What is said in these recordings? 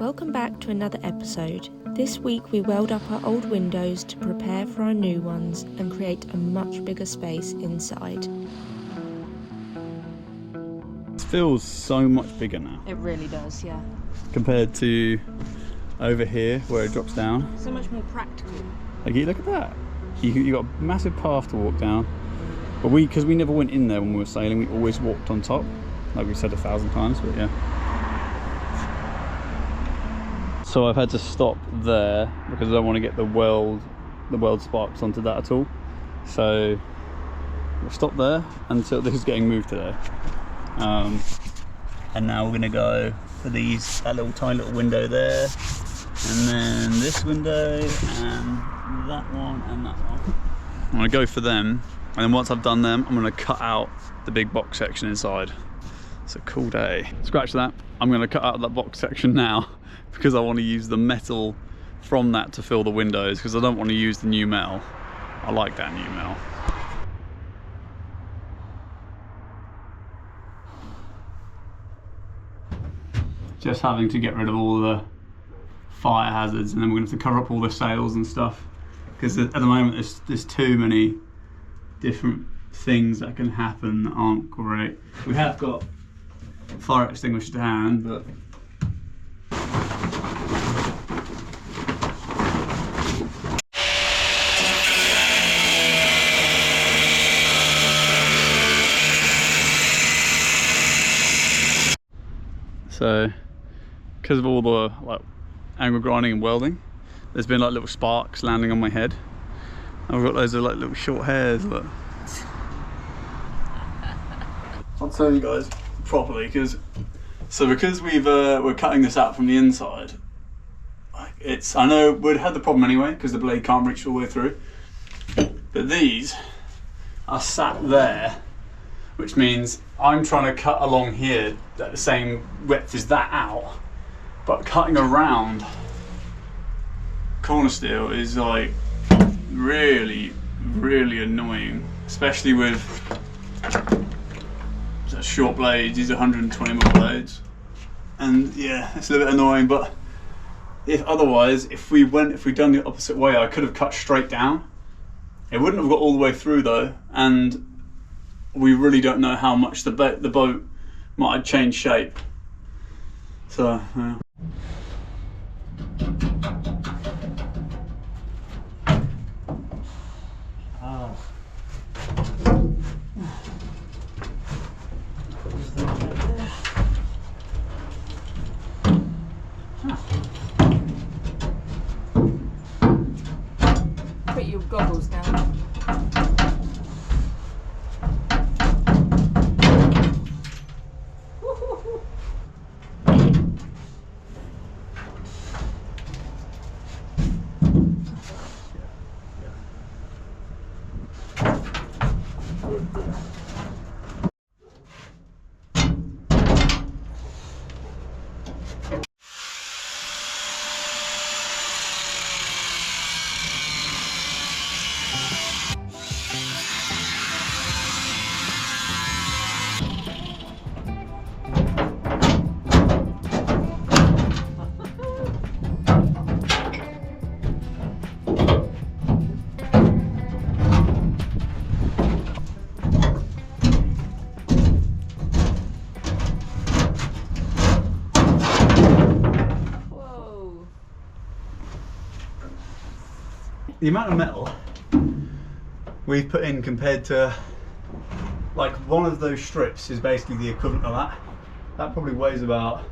Welcome back to another episode. This week we weld up our old windows to prepare for our new ones and create a much bigger space inside. It feels so much bigger now. It really does, yeah. Compared to over here where it drops down. So much more practical. Like, look at that. You got a massive path to walk down. But because we never went in there when we were sailing, we always walked on top. Like we said 1,000 times, but yeah. So I've had to stop there because I don't want to get the weld sparks onto that at all. So we'll stop there until this is getting moved today. And now we're going to go for that little tiny little window there, and then this window, and that one, and that one. I'm going to go for them, and then once I've done them, I'm going to cut out the big box section inside. It's a cool day. Scratch that. I'm going to cut out that box section now because I want to use the metal from that to fill the windows, because I don't want to use the new metal. I like that new metal. Just having to get rid of all the fire hazards, and then we're going to have to cover up all the sails and stuff, because at the moment there's too many different things that can happen that aren't great. We have got fire extinguisher to hand, but so because of all the angle grinding and welding, there's been like little sparks landing on my head. I've got loads of like little short hairs. Look. I'll tell you guys properly, because we're cutting this out from the inside. I know we'd had the problem anyway because the blade can't reach all the way through, but these are sat there, which means I'm trying to cut along here at the same width as that out, but cutting around corner steel is like really annoying, especially with short blades. These are 120mm blades, and yeah, it's a little bit annoying. But if we'd done the opposite way, I could have cut straight down. It wouldn't have got all the way through though, and we really don't know how much the boat might have changed shape. So yeah. Put your goggles down. The amount of metal we've put in compared to, like, one of those strips is basically the equivalent of that. That probably weighs about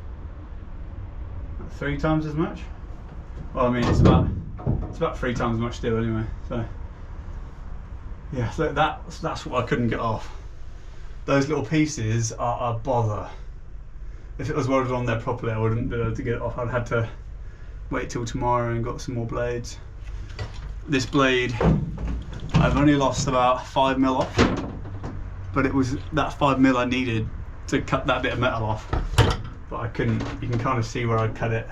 3 times as much. Well, I mean, it's about 3 times as much steel anyway. So yeah, so that's what I couldn't get off. Those little pieces are a bother. If it was welded on there properly, I wouldn't be able to get it off. I'd had to wait till tomorrow and got some more blades. This blade, I've only lost about 5mm off, but it was that 5mm I needed to cut that bit of metal off, but I couldn't. You can kind of see where I cut it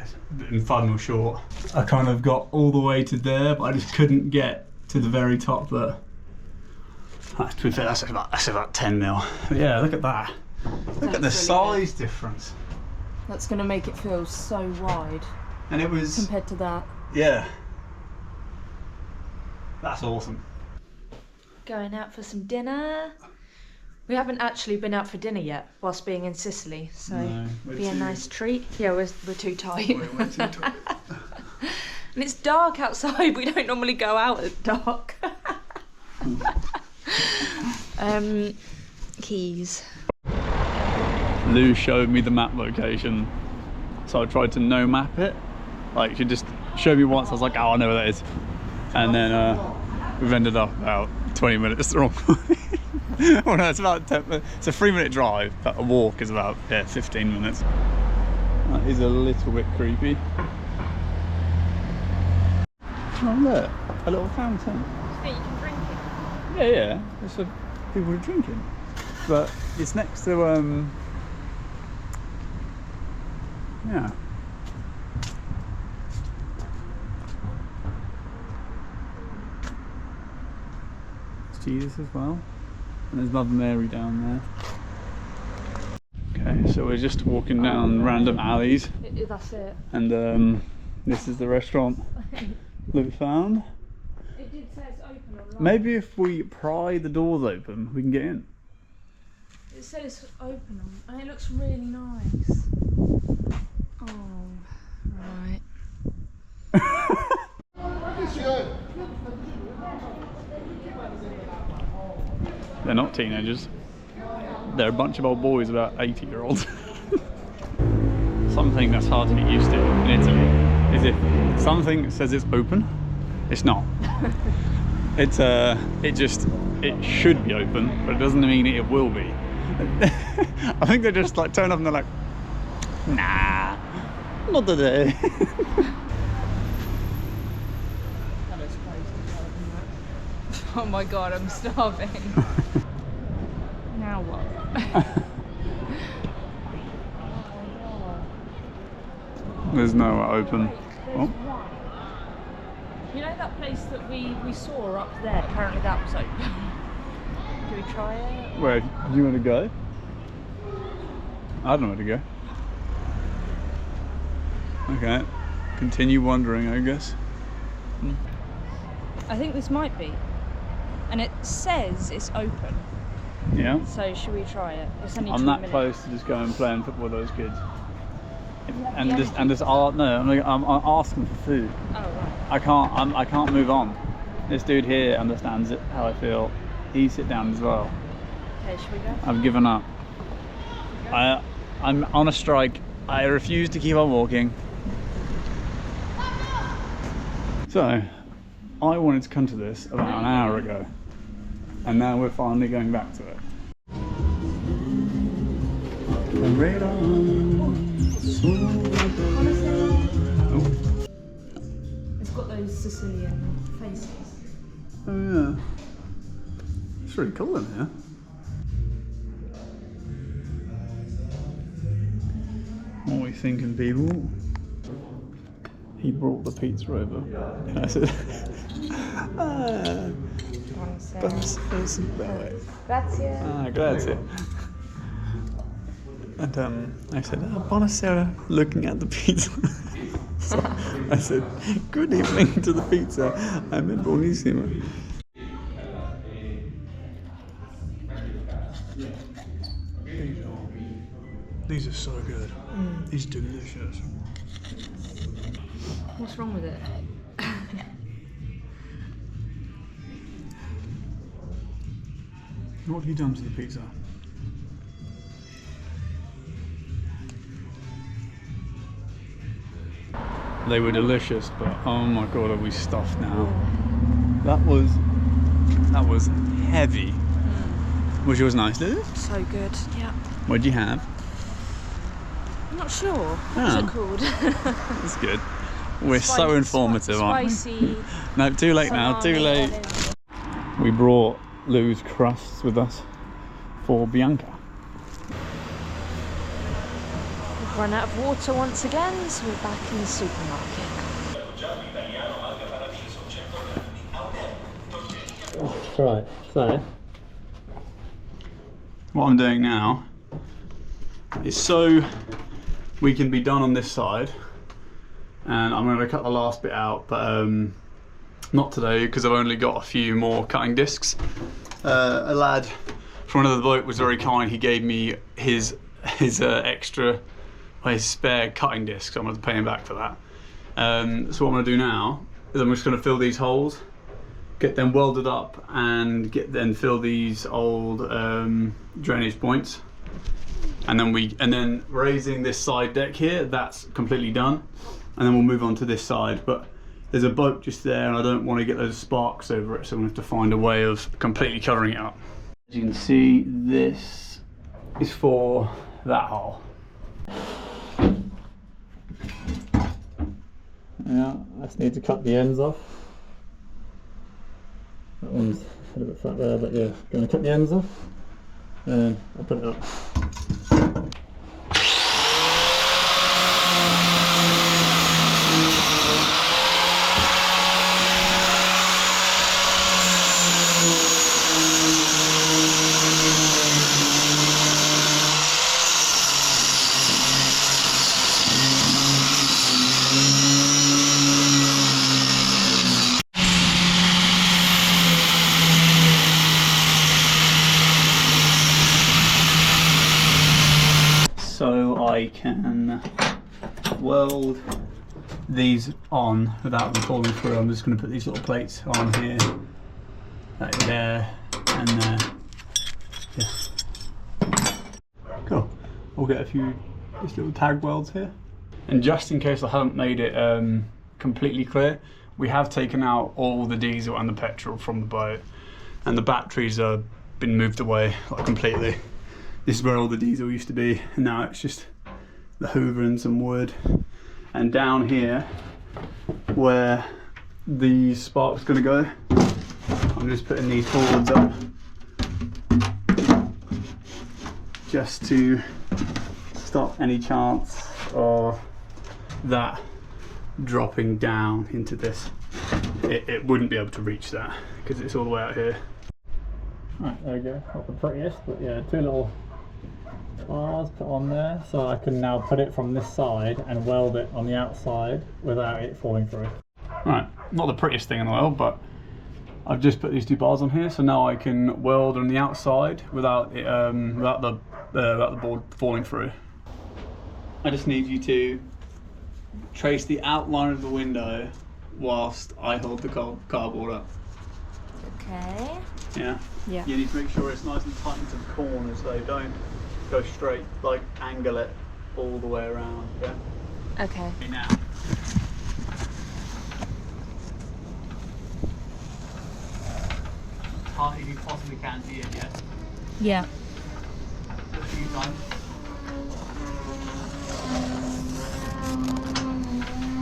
in 5mm short. I kind of got all the way to there, but I just couldn't get to the very top. But to be fair, that's about 10mm. But yeah, look at that. Look at the size difference. That's going to make it feel so wide. And it was... compared to that. Yeah. That's awesome. Going out for some dinner. We haven't actually been out for dinner yet whilst being in Sicily, so No, be a nice treat. Yeah, we're too tight. We're too tight. And it's dark outside. We don't normally go out at dark. Keys. Lou showed me the map location, so I tried to no map it. Like, she just showed me once. I was like, oh, I know where that is. And then we've ended up about 20 minutes the wrong way. Well, no, it's about 10 minutes. It's a 3-minute drive, but a walk is about 15 minutes. That is a little bit creepy. Oh look, a little fountain. You can drink it. Yeah, there's some people are drinking. But it's next to yeah. It's Jesus as well. And there's Mother Mary down there. Okay, so we're just walking down random alleys. That's it. And this is the restaurant that we found. It did say it's open online. Maybe if we pry the doors open, we can get in. It said it's open and it looks really nice. Oh, right. They're not teenagers. They're a bunch of old boys, about 80-year-olds. Something that's hard to get used to in Italy is if something says it's open, it's not. It should be open, but it doesn't mean it will be. I think they just like turn up and they're like, nah, not today. Oh my god, I'm starving. Now what? There's nowhere open. Oh. You know that place that we saw up there? Apparently that was open. Do we try it? Where do you want to go? I don't know where to go. Okay, continue wandering, I guess. I think this might be. And it says it's open. Yeah. So should we try it? It's only I'm 2 that minutes. close to just going and playing football with those kids. And Yeah. just I'm asking for food. Oh right. I can't move on. This dude here understands it, how I feel. He sit down as well. Okay, should we go? I've given up. I'm on a strike. I refuse to keep on walking. So, I wanted to come to this about an hour ago, and now we're finally going back to it. It's got those Sicilian faces. Oh yeah. It's really cool in here. What are we thinking, people? He brought the pizza over. And I said, Grazie. Grazie. And I said, buonasera, looking at the pizza. So I said, good evening to the pizza. I'm in buonissimo. These are so good. These are delicious. What's wrong with it? What have you done to the pizza? They were delicious, but oh my god, are we stuffed now? That was heavy. Was yours nice, Liz? So good, yeah. What did you have? I'm not sure. Oh. What's it called? That's good. We're so informative, aren't we? Spicy. No, too late now, too late. We brought Lou's crusts with us for Bianca. We've run out of water once again, so we're back in the supermarket. Right, so what I'm doing now is so we can be done on this side. And I'm going to cut the last bit out, but not today because I've only got a few more cutting discs. A lad from another boat was very kind. He gave me his extra, his spare cutting disc, so I'm going to pay him back for that. So what I'm going to do now is I'm just going to fill these holes, get them welded up, and then fill these old drainage points. And then raising this side deck here, that's completely done. And then we'll move on to this side. But there's a boat just there, and I don't want to get those sparks over it, so I'm going to have to find a way of completely covering it up. As you can see, this is for that hole. Yeah, I just need to cut the ends off. That one's a little bit flat there, but yeah, going to cut the ends off, and I'll put it up. So I can weld these on without them falling through. I'm just going to put these little plates on here, like there and there. Yeah. Cool. We'll get a few just little tag welds here. And just in case I haven't made it completely clear, we have taken out all the diesel and the petrol from the boat, and the batteries have been moved away like completely. This is where all the diesel used to be, and now it's just the hoover and some wood. And down here, where the spark's gonna go, I'm just putting these boards up just to stop any chance of that dropping down into this. It wouldn't be able to reach that because it's all the way out here. Right, there we go. Not the prettiest, but yeah, two little bars put on there, so I can now put it from this side and weld it on the outside without it falling through. Right, not the prettiest thing in the world, but I've just put these two bars on here, so now I can weld on the outside without it, without the board falling through. I just need you to trace the outline of the window whilst I hold the cardboard up. Okay. Yeah? Yeah. You need to make sure it's nice and tight into the corners though, don't go straight, like angle it all the way around, yeah? Okay. Now. As hard as you possibly can to it, yeah? Yeah. Do it a few times.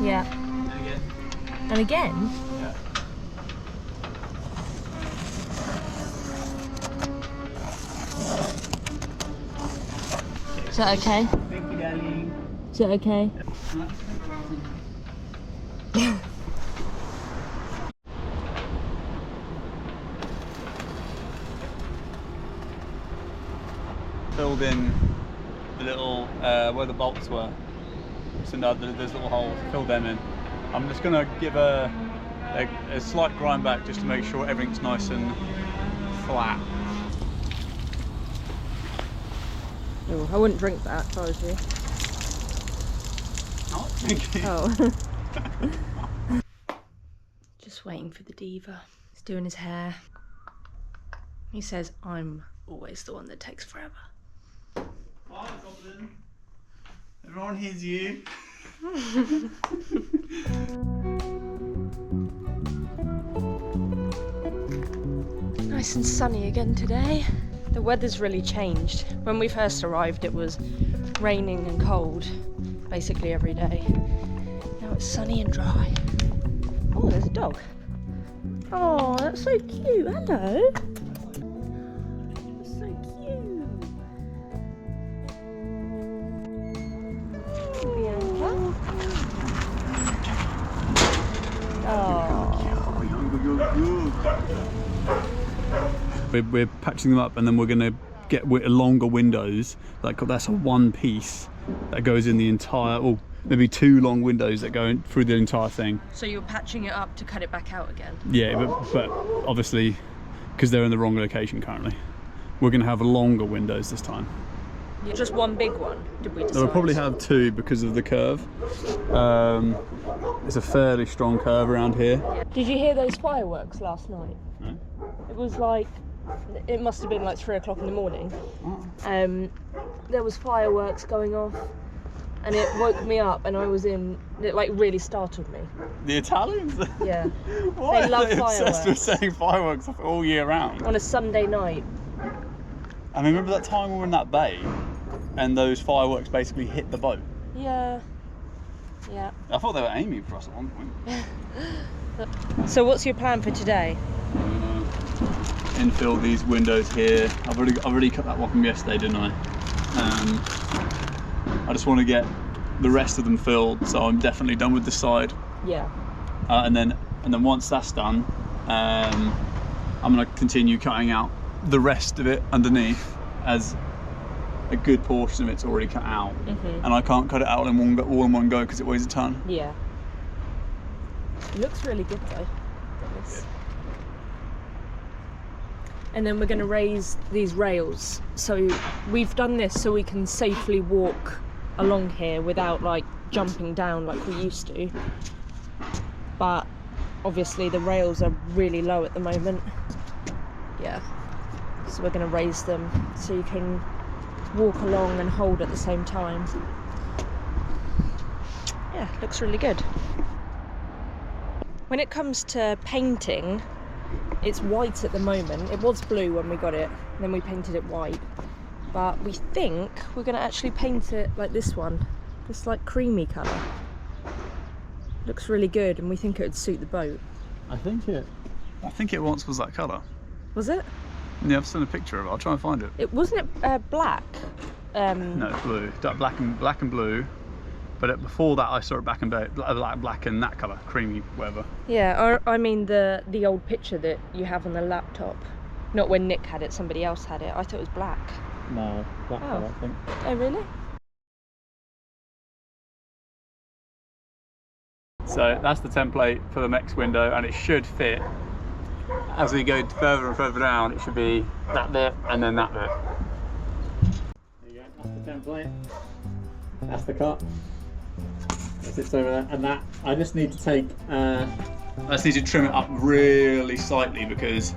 Yeah. And again. And again? Yeah. Is that okay? Thank you, darling. Is that okay? Filled in the little where the bolts were. So now there's little holes. Fill them in. I'm just gonna give a slight grind back just to make sure everything's nice and flat. Oh, I wouldn't drink that if I was you. Oh, thank you. Oh. Just waiting for the diva. He's doing his hair. He says, I'm always the one that takes forever. Hi, Goblin. Everyone hears you. Nice and sunny again today. The weather's really changed. When we first arrived, it was raining and cold basically every day. Now it's sunny and dry. Oh, there's a dog. Oh, that's so cute. Hello. That's so cute. Bianca. We're patching them up, and then we're going to get longer windows. Like that's a one piece, that goes in the entire, or maybe 2 long windows that go in through the entire thing. So you're patching it up to cut it back out again? Yeah, but obviously, because they're in the wrong location currently, we're going to have longer windows this time. Yeah. Just one big one, did we decide? We'll probably have 2 because of the curve. It's a fairly strong curve around here. Yeah. Did you hear those fireworks last night? No? It was like, it must have been like 3 o'clock in the morning. There was fireworks going off and it woke me up, and I was in, it like really startled me. The Italians? Yeah. Why They love are they obsessed with fireworks. setting fireworks off all year round? On a Sunday night. I mean, remember that time we were in that bay and those fireworks basically hit the boat? Yeah. Yeah. I thought they were aiming for us at one point. So what's your plan for today? I'm gonna infill these windows here. I've already cut that one from yesterday, didn't I? I just want to get the rest of them filled, so I'm definitely done with this side. Yeah. And then once that's done, I'm gonna continue cutting out the rest of it underneath, as a good portion of it's already cut out, and I can't cut it out in all in one go because it weighs a ton. Yeah. It looks really good though. And then we're going to raise these rails. So we've done this so we can safely walk along here without like jumping down like we used to. But obviously the rails are really low at the moment. Yeah. So we're going to raise them so you can walk along and hold at the same time. Yeah, looks really good. When it comes to painting, it's white at the moment. It was blue when we got it, then we painted it white. But we think we're going to actually paint it like this one, this like creamy colour. Looks really good, and we think it would suit the boat. I think it once was that colour. Was it? Yeah, I've seen a picture of it. I'll try and find it. It wasn't it black? No, it's blue. Black and blue. But before that, I saw it black and that colour, creamy, whatever. Yeah, I mean the old picture that you have on the laptop. Not when Nick had it, somebody else had it. I thought it was black. No, black colour, I think. Oh, really? So that's the template for the next window, and it should fit. As we go further and further down, it should be that bit and then that bit. There you go, that's the template. That's the cut. It sits over there, and that I just need to take. I just need to trim it up really slightly because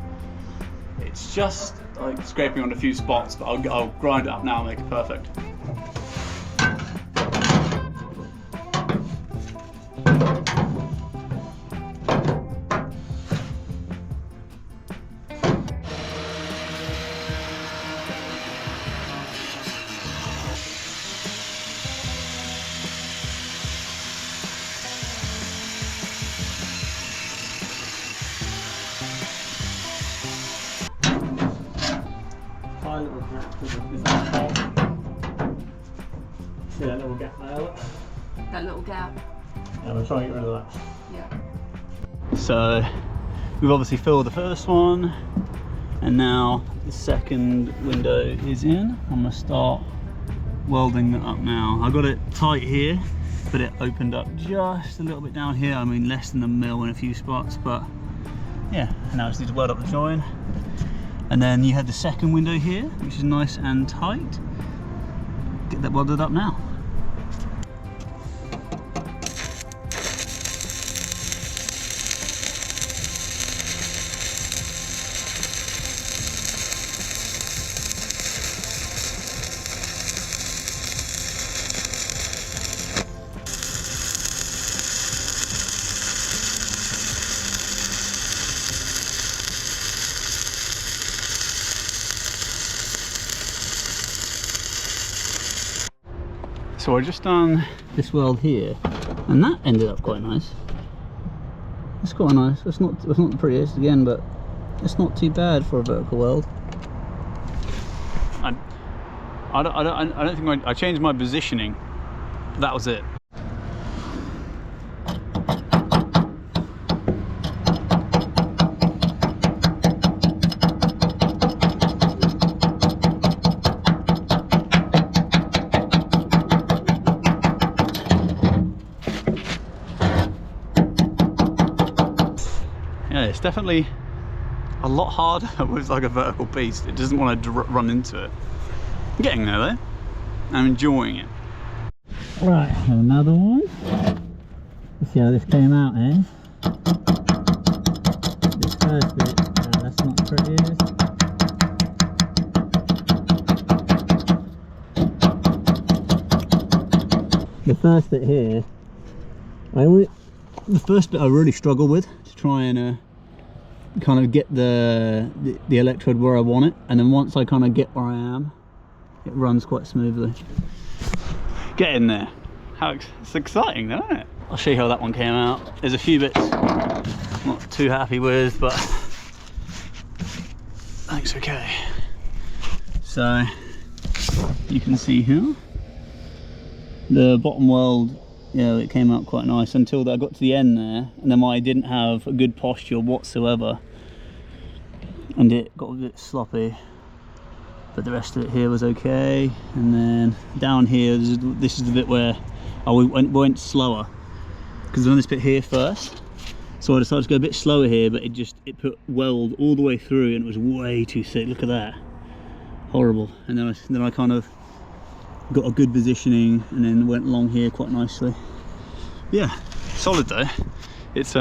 it's just like scraping on a few spots. But I'll grind it up now and make it perfect. Little gap. Is that hole? See that little gap there? Look? That little gap. Yeah, we'll try and get rid of that. Yeah. So we've obviously filled the first one, and now the second window is in. I'm gonna start welding that up now. I got it tight here, but it opened up just a little bit down here. I mean, less than a mil in a few spots, but yeah. And now I just need to weld up the join. And then you have the second window here, which is nice and tight. Get that welded up now. So I just done this weld here, and that ended up quite nice. It's quite nice. It's not the prettiest again, but it's not too bad for a vertical weld. I don't think I changed my positioning. That was it. it's definitely a lot harder with like a vertical piece. It doesn't want to run into it. I'm getting there though. I'm enjoying it. Right, another one. Let's see how this came out, eh? This first bit, that's not the prettiest. The first bit here, the first bit I really struggle with to try and kind of get the electrode where I want it, and then once I kind of get where I am, it runs quite smoothly. Get in there. It's exciting though, isn't it? I'll show you how that one came out. There's a few bits I'm not too happy with, but I think it's okay. So you can see here the bottom weld, yeah, it came out quite nice until I got to the end there, and then I didn't have a good posture whatsoever and it got a bit sloppy, but the rest of it here was okay. And then down here, this is the bit where we went slower, because on this bit here first, so I decided to go a bit slower here, but it put weld all the way through and it was way too thick. Look at that, horrible. And then I kind of got a good positioning and then went along here quite nicely. Yeah, solid though. It's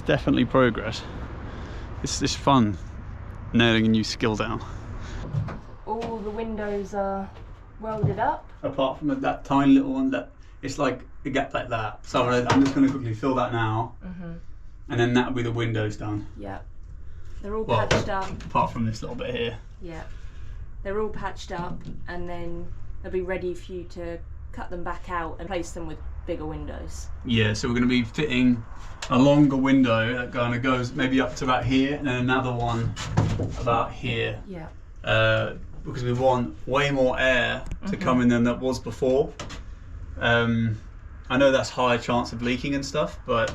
definitely progress. It's fun nailing a new skill down. All the windows are welded up. Apart from that tiny little one, that it's like a gap like that. So I'm just going to quickly fill that now, and then that'll be the windows done. Yeah, they're all patched up. Apart from this little bit here. Yeah, they're all patched up, and then they'll be ready for you to cut them back out and place them with bigger windows. Yeah, so we're going to be fitting a longer window that kind of goes maybe up to about here, and then another one about here. Yeah. Because we want way more air to come in than that was before. I know that's higher chance of leaking and stuff, but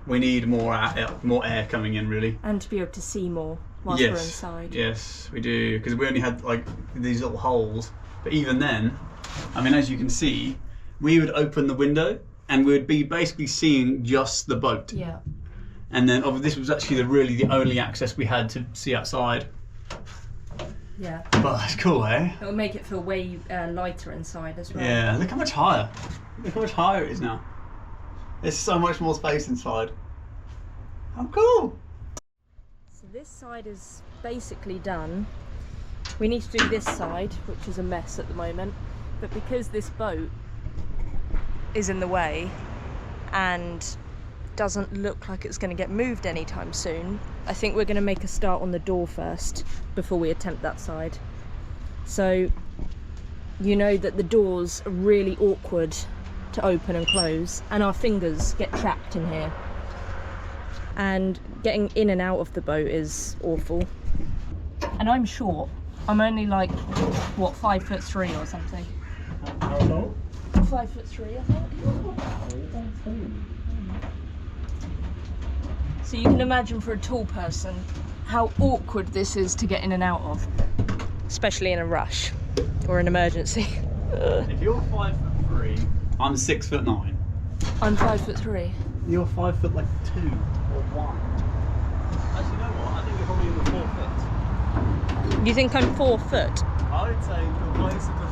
we need more air coming in, really. And to be able to see more whilst we're inside. Yes, we do, because we only had like these little holes. But even then, I mean, as you can see, we would open the window and we would be basically seeing just the boat. Yeah. And then this was actually really the only access we had to see outside. Yeah. But that's cool, eh? It'll make it feel way lighter inside as well. Yeah, look how much higher. Look how much higher it is now. There's so much more space inside. How cool! So this side is basically done. We need to do this side, which is a mess at the moment. But because this boat is in the way and doesn't look like it's going to get moved anytime soon, I think we're going to make a start on the door first before we attempt that side. So you know that the doors are really awkward to open and close, and our fingers get trapped in here, and getting in and out of the boat is awful. And I'm short. I'm only like, what, 5'3" or something. How tall? 5'3", I think. So you can imagine for a tall person how awkward this is to get in and out of, especially in a rush or an emergency. If you're 5'3", I'm 6'9". I'm 5'3". You're 5'2" or 1. Actually, you know what? I think you're probably in the 4 foot. You think I'm 4 foot? I would say you're closer to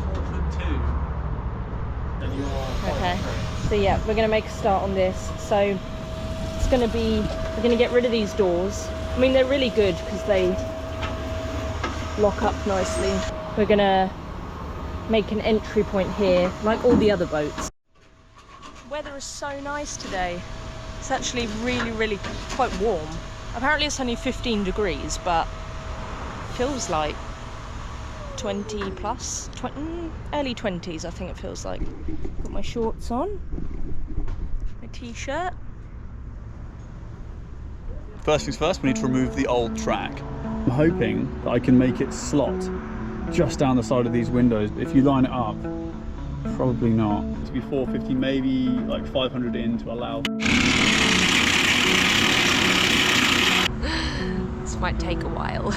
4'2" than you are 5'3". Okay. So yeah, we're going to make a start on this. So it's going to be, we're going to get rid of these doors. I mean, they're really good because they lock up nicely. We're going to make an entry point here, like all the other boats. The weather is so nice today. It's actually really quite warm. Apparently it's only 15 degrees, but feels like 20 plus, early 20s I think it feels like. Got my shorts on, my t-shirt. First things first, we need to remove the old track. I'm hoping that I can make it slot just down the side of these windows, but if you line it up, probably not. To be 450, maybe like 500 in to allow. This might take a while.